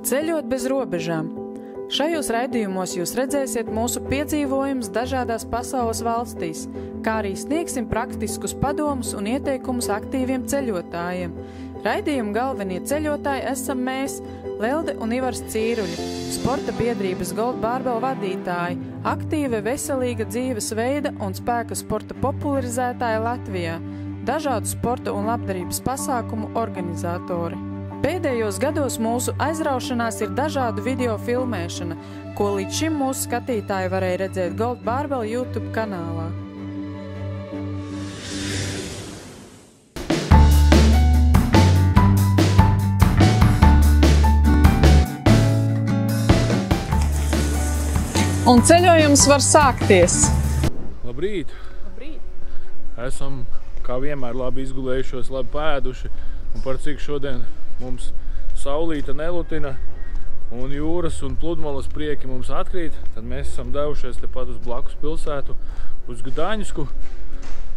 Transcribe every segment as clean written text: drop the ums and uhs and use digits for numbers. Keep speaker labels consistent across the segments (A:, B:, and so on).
A: Ceļot bez robežām. Šajos raidījumos jūs redzēsiet mūsu piedzīvojumus dažādās pasaules valstīs, kā arī sniegsim praktiskus padomus un ieteikumus aktīviem ceļotājiem. Raidījuma galvenie ceļotāji esam mēs, Lelde un Ivars Cīruļi, sporta biedrības Gold Barbell vadītāji, aktīva veselīga dzīvesveida un spēka sporta popularizētāji Latvijā, dažādu sporta un labdarības pasākumu organizatori. Pēdējos gados mūsu aizraušanās ir dažādu video filmēšana, ko līdz šim mūsu skatītāji varēja redzēt Gold Barbell YouTube kanālā. Un ceļojums var sākties.
B: Labrīt!
A: Labrīt!
B: Esam, kā vienmēr, labi izgulējušos, labi pēduši. Un par cik šodien mums saulīte nelutina un jūras un pludmalas prieki mums atkrīt, tad mēs esam devušies tepat uz blakus pilsētu, uz Gdaņsku,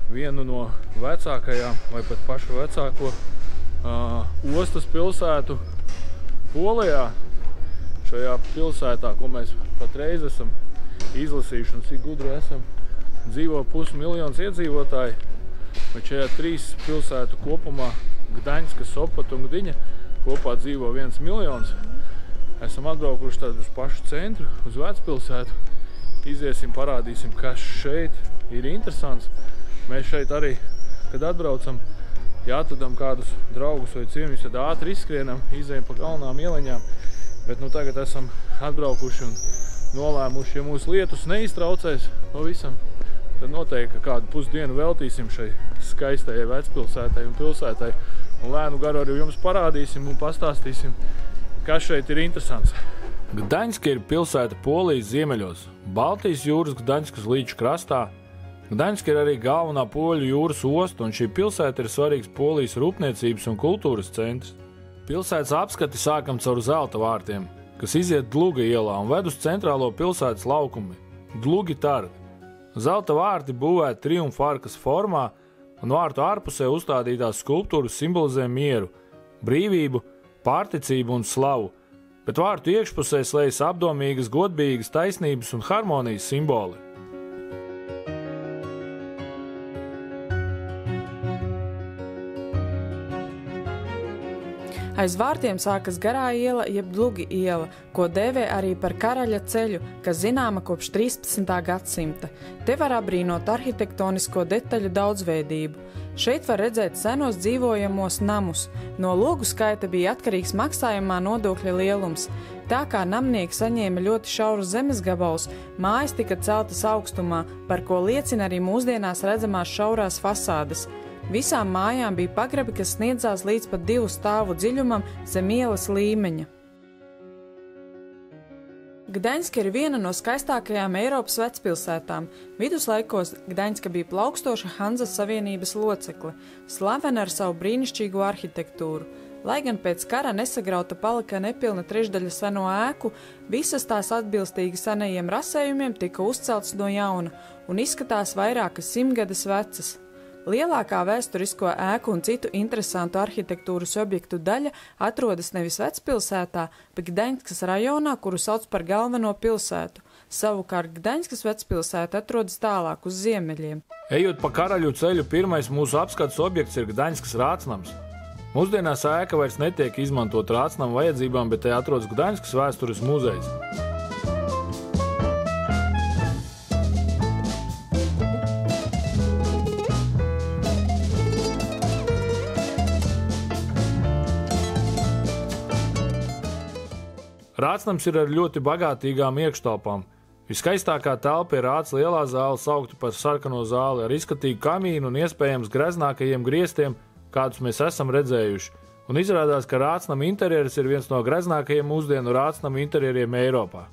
B: vienu no vecākajām vai pat pašu vecāko ostas pilsētu Polijā. Šajā pilsētā, ko mēs patreiz esam izlasījuši un cik gudri esam, dzīvo 500 000 iedzīvotāji, bet šajā 3 pilsētu kopumā Gdaņska, Sopot un Gdiņa kopā dzīvo 1 miljons. Esam atbraukuši tad uz pašu centru, uz vecpilsētu. Iziesim, parādīsim, kas šeit ir interesants. Mēs šeit arī, kad atbraucam, ja atradam kādus draugus vai ciemiņus, tad ātri izskrienam, izejam pa galvenām ieleņām. Bet nu tagad esam atbraukuši un nolēmuši, ja mūsu lietus neiztraucēs no visam, tad noteikti kādu pusdienu veltīsim šai skaistajai vecpilsētai un pilsētai. Un lēnu garu arī jums parādīsim un pastāstīsim, kas šeit ir interesants. Gdaņska ir pilsēta Polijas ziemeļos, Baltijas jūras Gdaņskas līča krastā. Gdaņska ir arī galvenā Poļu jūras osta, un šī pilsēta ir svarīgs Polijas rūpniecības un kultūras centrs. Pilsētas apskati sākam caur Zelta vārtiem, kas iziet Dluga ielā un ved uz centrālo pilsētas laukumi – Dlugi Targ. Zelta vārti būvēti triumfa arkas formā, un vārtu ārpusē uzstādītās skulptūras simbolizē mieru, brīvību, pārticību un slavu, bet vārtu iekšpusē slējas apdomīgas, godīgas, taisnības un harmonijas simboli.
A: Aiz vārtiem sākas garā iela, jeb Dlugi iela, ko dēvē arī par Karaļa ceļu, kas zināma kopš 13. gadsimta. Te var abrīnot arhitektonisko detaļu daudzveidību. Šeit var redzēt senos dzīvojamos namus. No logu skaita bija atkarīgs maksājumā nodokļa lielums. Tā kā namnieki saņēma ļoti šaurus zemes gabalus, mājas tika celtas augstumā, par ko liecina arī mūsdienās redzamās šaurās fasādes. Visām mājām bija pagrabi, kas sniedzās līdz pat 2 stāvu dziļumam zem ielas līmeņa. Gdaņska ir viena no skaistākajām Eiropas vecpilsētām. Viduslaikos Gdaņska bija plaukstoša Hanzas Savienības locekle, slavena ar savu brīnišķīgo arhitektūru. Lai gan pēc kara nesagrauta palika nepilna trešdaļa seno ēku, visas tās atbilstīgi senajiem rasējumiem tika uzceltas no jauna un izskatās vairākas 100 gadus vecas. Lielākā vēsturisko ēku un citu interesantu arhitektūras objektu daļa atrodas nevis vecpilsētā, bet Gdaņskas rajonā, kuru sauc par galveno pilsētu. Savukārt Gdaņskas vecpilsēta atrodas tālāk uz ziemeļiem.
B: Ejot pa Karaļu ceļu, pirmais mūsu apskates objekts ir Gdaņskas rācnams. Mūsdienās ēka vairs netiek izmantot rācnam vajadzībām, bet te atrodas Gdaņskas vēstures muzejs. Rācnams ir ar ļoti bagātīgām iekštelpām. Viskaistākā telpa ir Rāca lielā zāle, saukta par sarkano zāli, ar izskatīgu kamīnu un iespējams greznākajiem griestiem, kādus mēs esam redzējuši. Un izrādās, ka rācnama interjeras ir viens no greznākajiem mūsdienu rācnama interjeriem Eiropā.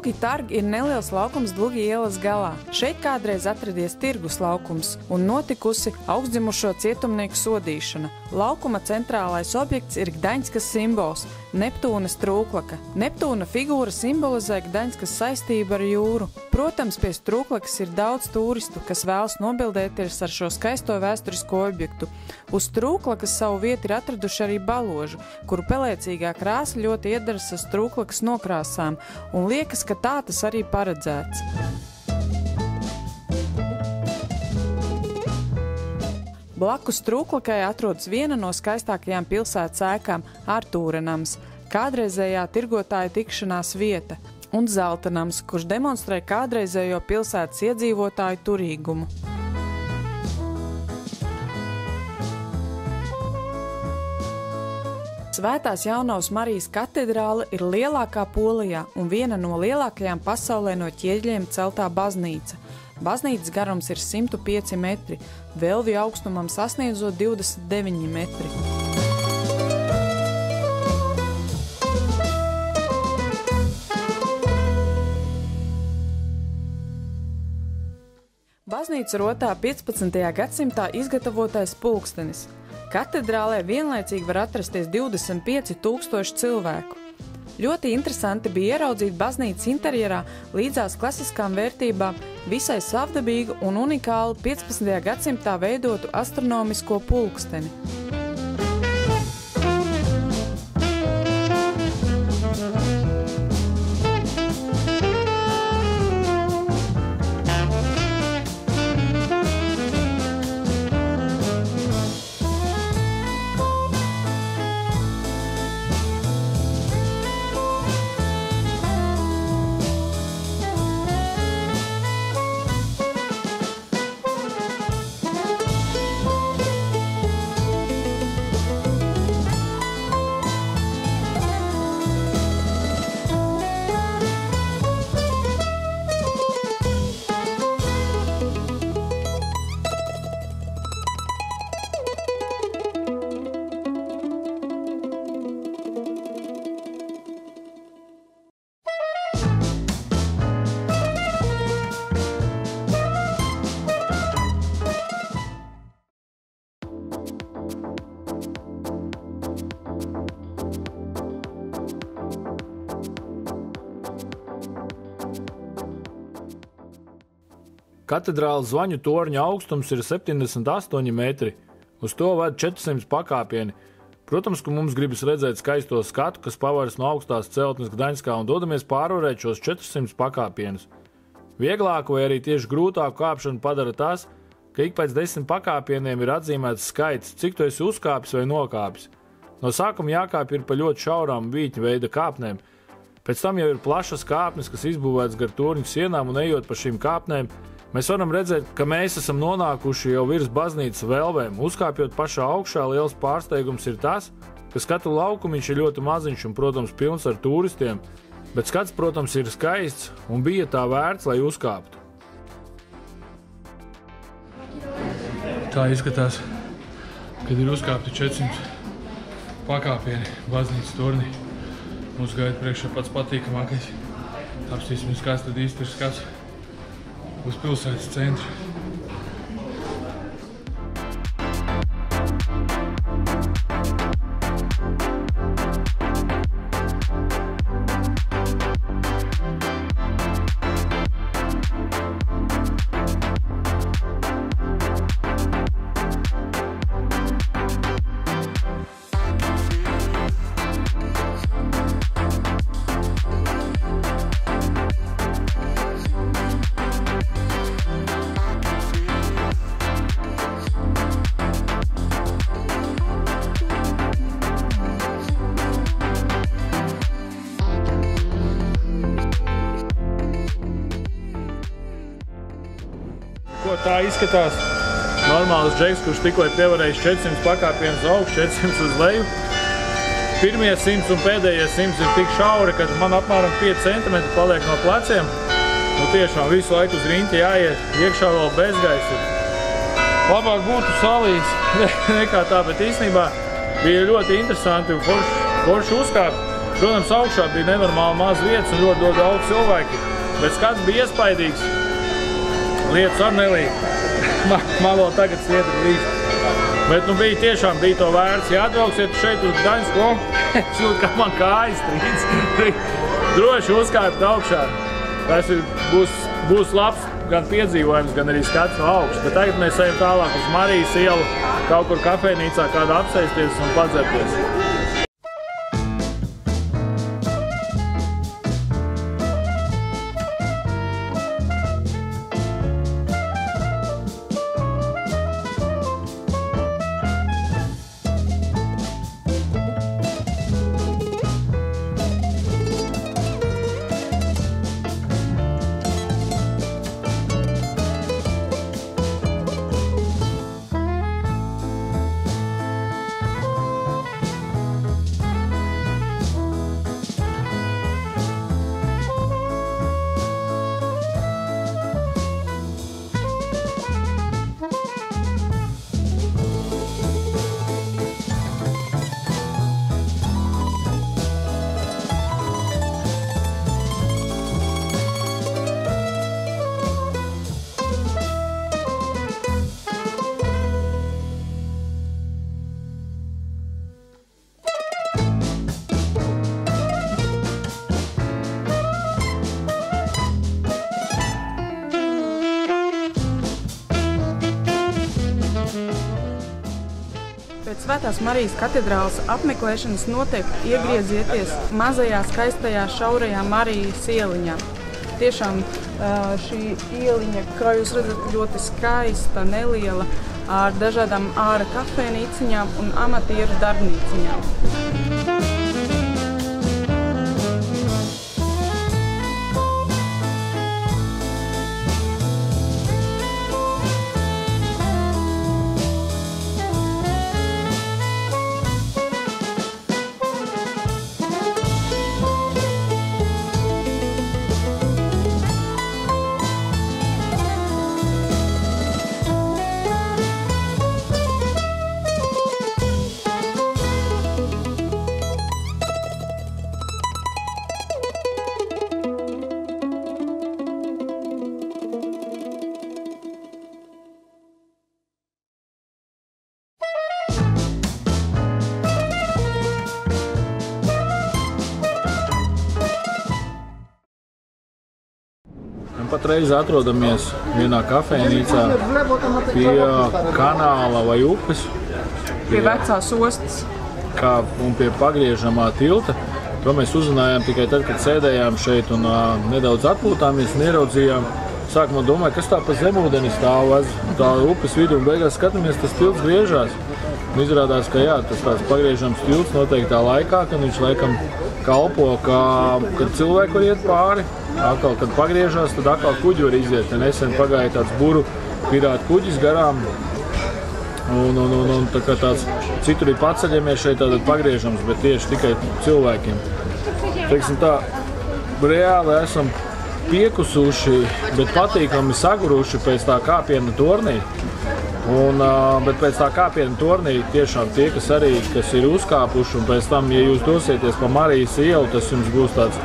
A: Dlugi targi ir neliels laukums Dlugi ielas galā. Šeit kādreiz atradies tirgus laukums un notikusi augstdzimušo cietumnieku sodīšana. Laukuma centrālais objekts ir Gdaņskas simbols – Neptūnas trūklaka. Neptūna figūra simbolizē Gdaņskas saistību ar jūru. Protams, pie trūklakas ir daudz turistu, kas vēlas nobildēties ar šo skaisto vēsturisko objektu. Uz trūklakas savu vietu ir atraduši arī baložu, kuru pelēcīgā krāsa ļoti iedaras uz trūklakas nokrāsām, un liekas, ka tā tas arī paredzēts. Blakus trūklakai atrodas viena no skaistākajām pilsētas ēkām – Artūra-nams, kādreizējā tirgotāja tikšanās vieta, un Zelta-nams, kurš demonstrē kādreizējo pilsētas iedzīvotāju turīgumu. Svētās Jaunavas Marijas katedrāle ir lielākā Polijā un viena no lielākajām pasaulē no ķieģeļiem celtā baznīca. Baznīcas garums ir 105 metri, velvju augstumam sasniedzot 29 metri. Baznīca rotā 15. gadsimtā izgatavotais pulkstenis. Katedrālē vienlaicīgi var atrasties 25,000 cilvēku. Ļoti interesanti bija ieraudzīt baznīcas interjerā līdzās klasiskām vērtībām visai savdabīgu un unikālu 15. gadsimtā veidotu astronomisko pulksteni.
B: Katedrāles zvaņu torņa augstums ir 78 metri, uz to ved 400 pakāpieni. Protams, ka mums gribas redzēt skaisto skatu, kas pavaras no augstās celtnes Gdaņskā un dodamies pārvarēt šos 400 pakāpienus. Vieglāku vai arī tieši grūtāku kāpšanu padara tas, ka ik pēc 10 pakāpieniem ir atzīmēts skaits, cik tu esi uzkāpis vai nokāpis. No sākuma jākāpj ir pa ļoti šaurām vīķu veida kāpnēm. Pēc tam jau ir plašas kāpnes, kas izbūvētas gar torņu sienām, un ejot pa šīm kāpnēm, mēs varam redzēt, ka mēs esam nonākuši jau virs baznīcas velvēm. Uzkāpjot pašā augšā, liels pārsteigums ir tas, ka skatu laukumiņš ir ļoti maziņš un, protams, pilns ar turistiem, bet skats, protams, ir skaists un bija tā vērts, lai uzkāptu. Tā izskatās, kad ir uzkāpti 400 pakāpieni baznīcas tornī. Mums gaida priekšā pats patīkamākais. Apstīsimies, kāds tad īsti ir skats uz pilsētas centru. Ko tā izskatās? Normāls džeks, kurš tikko ir pievarējis 400 pakāpienus augšu, 400 uz leju. Pirmie 100 un pēdējie 100 ir tik šauri, ka man apmēram 5 cm paliek no pleciem. Nu tiešām visu laiku uz riņķi jāiet, iekšā vēl bezgaisa. Labāk būtu salīs nekā tā, bet īstenībā bija ļoti interesanti un forši uzkāpt. Protams, augšā bija nenormāli maz vietas un ļoti daudz cilvēki, bet skats bija iespaidīgs. Lietas ar nelīgi. Malo tagad sviedri drīz. Bet nu tiešām bija to vērts. Ja atbrauksiet šeit uz Gdaņsku, šūt, kā man kājas trīc. Droši uzkāpt augšā. Tas būs labs gan piedzīvojums, gan arī skats no augšas. Bet tagad mēs ejam tālāk uz Marijas ielu, kaut kur kafejnīcā kādu apsēsties un padzerties.
A: Pēc Svētās Marijas katedrāles apmeklēšanas noteikti iegriezieties mazajā, skaistajā, šaurajā Marijas ieliņā. Tiešām šī ieliņa, kā jūs redzat, ļoti skaista, neliela, ar dažādām āra kafejnīciņām un amatieru darbnīciņām.
B: Patreiz atrodamies vienā kafejnīcā pie kanāla vai upes.
A: Pie vecās ostas.
B: Un pie pagriežamā tilta. To mēs uzzinājām tikai tad, kad sēdējām šeit un nedaudz atpūtāmies un ieraudzījām. Sākumā domāju, kas tā pa zemūdeni stāv tā upes vidu un beigās skatāmies, tas tilts griežās. Un izrādās, ka jā, tas tāds pagriežams tilts noteiktā laikā, kad viņš laikam kalpo, kad cilvēki var iet pāri. Atkal, kad pagriežās, tad atkal kuģi var iziet. Nesen pagāja tāds buru pirātu kuģis garām. Un tā kā tāds citur ir paceļamies šeit tātad pagriežams, bet tieši tikai cilvēkiem. Teiksim tā, reāli esam piekusuši, bet patīkami saguruši pēc tā kāpiena tornī. Bet pēc tā kāpiena tornī tiešām tie, kas ir uzkāpuši, un pēc tam, ja jūs dosieties pa Marijas ielu, tas jums būs tāds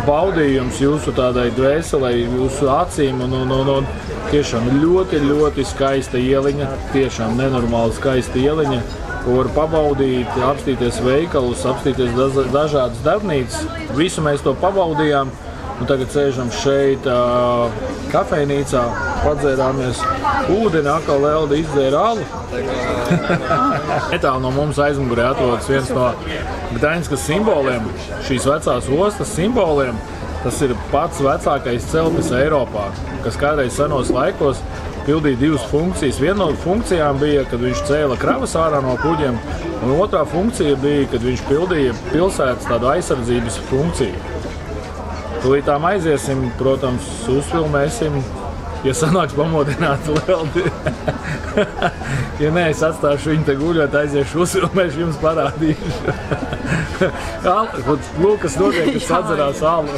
B: baudījums jūsu tādai dvēselei, jūsu acīm, un tiešām ļoti, ļoti skaista ieliņa, tiešām nenormāli skaista ieliņa, ko var pabaudīt, apstīties veikalus, apstīties dažādas darbnīcas. Visu mēs to pabaudījām, un tagad sēžam šeit kafejnīcā, padzērāmies ūdeni, atkal Elda izdzēra alu. Netālu no mums aizmugurē atrodas viens no Gdaņskas simboliem, šīs vecās ostas simboliem. Tas ir pats vecākais celtis Eiropā, kas kādreiz senos laikos pildīja divas funkcijas. Viena no funkcijām bija, kad viņš cēla kravas ārā no kuģiem, un otrā funkcija bija, kad viņš pildīja pilsētas tādu aizsardzības funkciju. Tūlītām aiziesim, protams, uzfilmēsim, ja sanāks pamodināt Leldi. Ja nē, es atstāšu viņu te guļot, aiziešu uzfilmēšu, jums parādīšu. Lūk, kas notiek, kad sadzerās alu.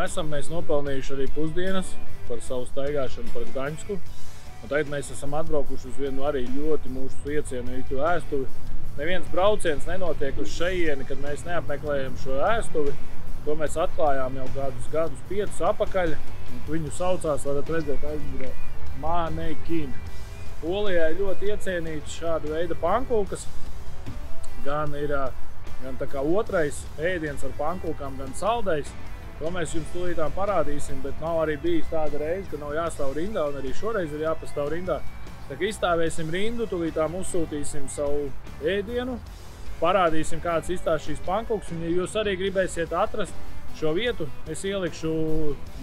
B: esam mēs nopelnījuši arī pusdienas par savu staigāšanu par Gdaņsku. Un tagad mēs esam atbraukuši uz vienu arī ļoti mūsu iecienītu ēstuvi. Neviens brauciens nenotiek uz šejieni, kad mēs neapmeklējam šo ēstuvi. To mēs atklājām jau kādus gadus 5 apakaļ. Viņu saucās, varat redzēt, aizmugurē Manekin. Polijā ir ļoti iecienīts šāda veida pankūkas. Gan tā kā otrais ēdiens ar pankūkām, gan saldējs. To mēs jums tūlītām parādīsim, bet nav arī bijis tāda reize, ka nav jāstāv rindā, un arī šoreiz ir jāpastāv rindā. Tā kā izstāvēsim rindu, tūlītām uzsūtīsim savu ēdienu, parādīsim, kāds izstās šīs pankūkas, un ja jūs arī gribēsiet atrast šo vietu, es ielikšu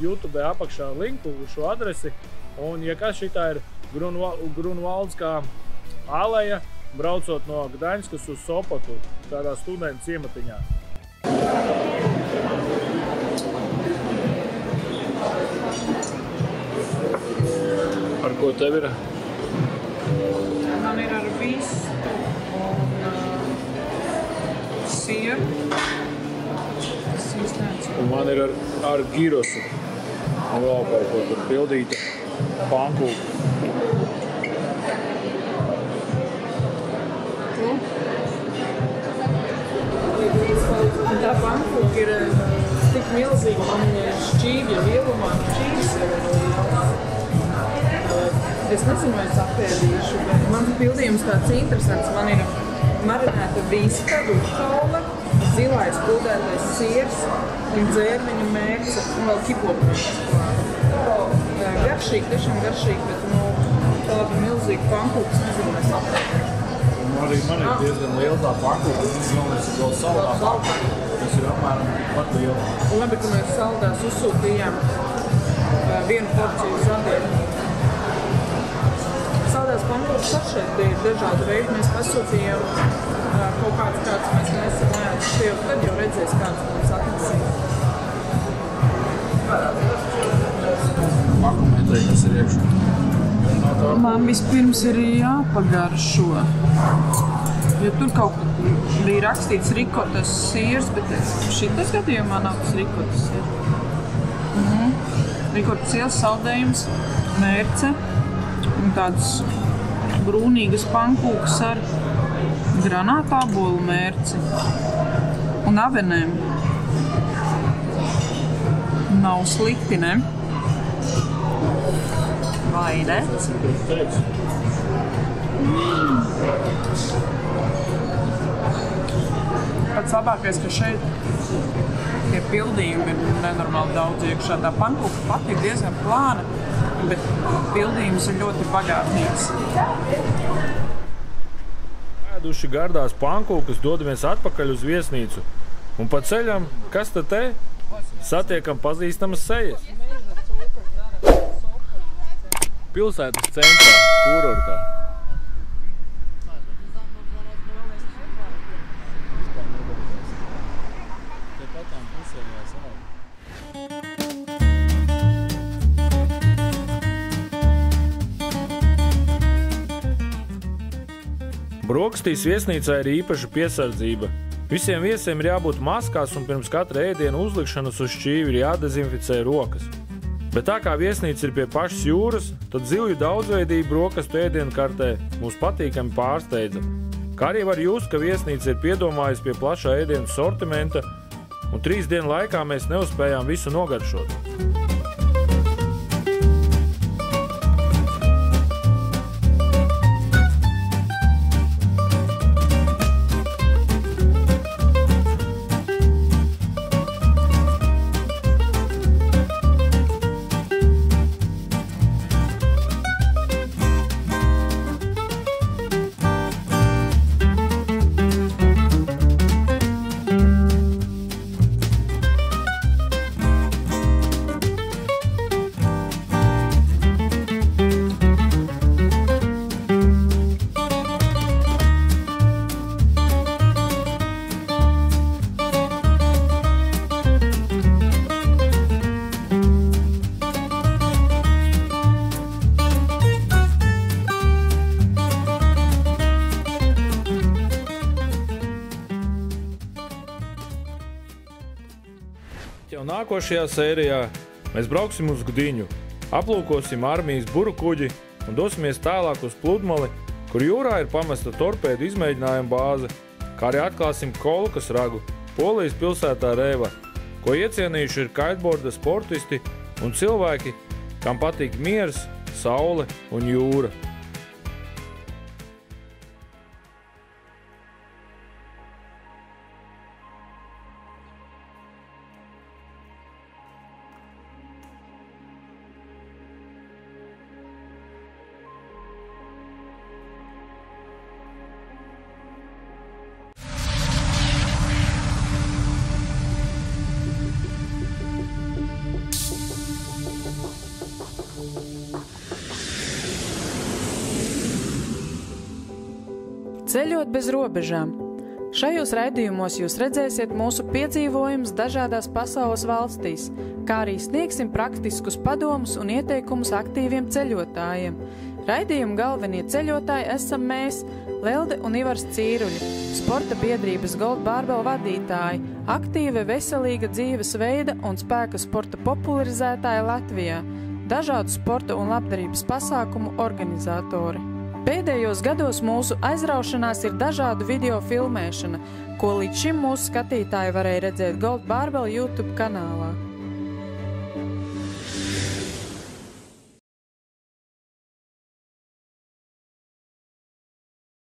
B: YouTube apakšā linku uz šo adresi, un ja kas šitā ir Grunvaldskā aleja, braucot no Gdaņskas uz Sopotu, tādā studentu ciematiņā. Ar ko tev ir?
A: Man ir ar vistu un sieru. Tas īsti neatceros.
B: Un man ir ar girosu. Un vēl kaut ko tur pildīta pankūka.
A: Tā pankūka ir tik milzīga, man šķīvja lielumā, šķīvis ir liels. Es nezinu, vai es apēdīšu, bet mans pildījums tāds interesants. Man ir marinēta vista, rupkaule, zilais puldētais siers un dzērmeņu mērce un vēl ķiplopu. Garšīgi, tiešām garšīgi, bet tāda milzīga pankūkas, nezinu, vai es apēdīšu.
B: Arī man ir diezgan liela tā pankūka, tas galvenais ir vēl saldā pankūka. Tas ir apmēram pat liela.
A: Labi, ka mēs saldās uzsūtījām vienu porciju zadiem. Saldās pankūkas ar šeit ir dažādi veidi. Mēs pasūtījām kaut kāds mēs nesam ēduši. Tad jau redzēs, kāds mums atnesīs.
B: Pakomentēji, kas ir iekšā.
A: Man vispirms ir jāpagaršo. Jo tur kaut kur bija rakstīts rikotas siers, bet šitas gadījumā nav tas rikotas siers. Rikotas siers, saldējums, mērce un tādas brūnīgas pankūkas ar granātābolu mērci un avenēm. Nav slikti, ne? Vai ne? Pats labākais, ka šeit tie pildījumi ir nenormāli daudz iekšā. Tā pankūka pati ir diezgan plāna, bet pildījums ir ļoti bagātīgs.
B: Ēduši gardās pankūkas, dodamies atpakaļ uz viesnīcu. Un pa ceļam, kas tad te? Satiekam pazīstamas sejas. Pilsētas centrā, kurortā. Brokastīs viesnīcā ir īpaša piesardzība. Visiem viesiem ir jābūt maskās un pirms katra ēdiena uzlikšanas uz šķīvi ir jādezinficē rokas. Bet tā kā viesnīca ir pie pašas jūras, tad zivju daudzveidība brokastu ēdienu kartē mūs patīkami pārsteidza. Kā arī var just, ka viesnīca ir piedomājusi pie plašā ēdienu sortimenta, un 3 dienu laikā mēs neuzspējām visu nogaršot. Bet jau nākošajā sērijā mēs brauksim uz Gdiņu, aplūkosim armijas burukuģi un dosimies tālāk uz Pludmali, kur jūrā ir pamesta torpēdu izmēģinājuma bāze, kā arī atklāsim Kolkas ragu Polijas pilsētā Reva, ko iecienījuši ir kiteboarda sportisti un cilvēki, kam patīk miers, saule un jūra.
A: Ceļot bez robežām. Šajos raidījumos jūs redzēsiet mūsu piedzīvojumus dažādās pasaules valstīs, kā arī sniegsim praktiskus padomus un ieteikumus aktīviem ceļotājiem. Raidījuma galvenie ceļotāji esam mēs, Lelde un Ivars Cīruļi, sporta biedrības Gold Barbell vadītāji, aktīva veselīga dzīvesveida un spēka sporta popularizētāji Latvijā, dažādu sporta un labdarības pasākumu organizatori. Pēdējos gados mūsu aizraušanās ir dažādu video filmēšana, ko līdz šim mūsu skatītāji varēja redzēt Gold Barbell YouTube kanālā.